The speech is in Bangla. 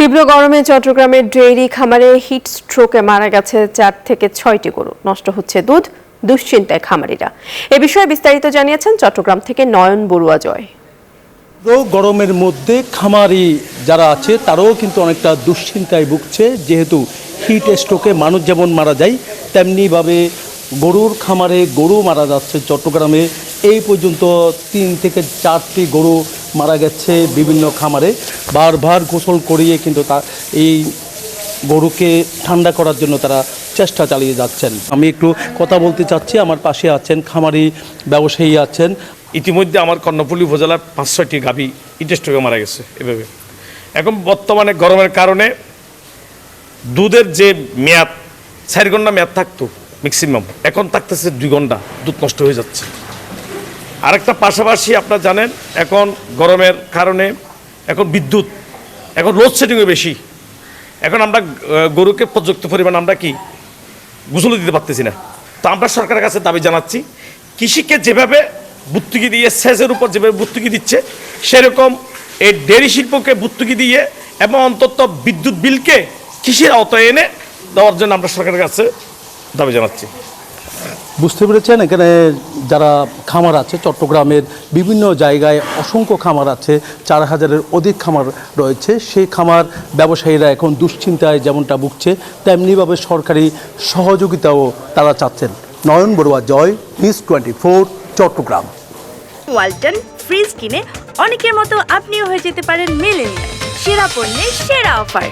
তীব্র গরমে চট্টগ্রামের ডেইরি খামারে হিট স্ট্রোকে মারা গেছে 4 থেকে 6টি গরু। নষ্ট হচ্ছে দুধ, দুশ্চিন্তায় খামারিরা। এ বিষয়ে বিস্তারিত জানিয়েছেন চট্টগ্রাম থেকে নয়ন বড়ুয়া জয়। গরমের মধ্যে খামারি যারা আছে তারাও কিন্তু অনেকটা দুশ্চিন্তায় ভুগছে, যেহেতু হিট স্ট্রোকে মানুষ যেমন মারা যায় তেমনিভাবে গরুর খামারে গরু মারা যাচ্ছে। চট্টগ্রামে এই পর্যন্ত 3 থেকে 4টি গরু মারা গেছে বিভিন্ন খামারে। বারবার গোসল করিয়ে কিন্তু এই গরুকে ঠান্ডা করার জন্য তারা চেষ্টা চালিয়ে যাচ্ছেন। আমি একটু কথা বলতে চাচ্ছি, আমার পাশে আছেন খামারি ব্যবসায়ী আছেন। ইতিমধ্যে আমার কর্ণফুলী উপজেলার 5-6টি গাভী হিট স্ট্রোকে মারা গেছে এভাবে। এখন বর্তমানে গরমের কারণে দুধের যে মেয়াদ 4 ঘন্টা মেয়াদ থাকতো ম্যাক্সিমাম, এখন থাকতেছে 2 ঘন্টা, দুধ নষ্ট হয়ে যাচ্ছে। আরেকটা পাশাপাশি আপনারা জানেন এখন গরমের কারণে এখন বিদ্যুৎ, এখন লোডশেডিংও বেশি। এখন আমরা গরুকে পর্যাপ্ত পরিমাণ আমরা কি গোসল দিতে পারতেছি না। তো আমরা সরকারের কাছে দাবি জানাচ্ছি, কৃষিকে যেভাবে ভর্তুকি দিয়ে সেচের উপর যেভাবে ভর্তুকি দিচ্ছে, সেরকম এই ডেয়ারি শিল্পকে ভর্তুকি দিয়ে এবং অন্তত বিদ্যুৎ বিলকে কৃষির আওতায় এনে দেওয়ার জন্য আমরা সরকারের কাছে দাবি জানাচ্ছি। বুঝতে পেরেছেন, এখানে যারা খামার আছে চট্টগ্রামের বিভিন্ন জায়গায় অসংখ্য খামার আছে, 4000-এর অধিক খামার রয়েছে। সেই খামার ব্যবসায়ীরা এখন দুশ্চিন্তায় যেমনটা ভুগছে তেমনিভাবে সরকারি সহযোগিতাও তারা চাচ্ছেন। নয়ন বড়ুয়া জয়, নিউজ 24, চট্টগ্রাম। ওয়ালটন ফ্রিজ কিনে অনেকের মতো আপনিও হয়ে যেতে পারেন মিলেনিয়াল। সেরা পণ্যের সেরা অফার।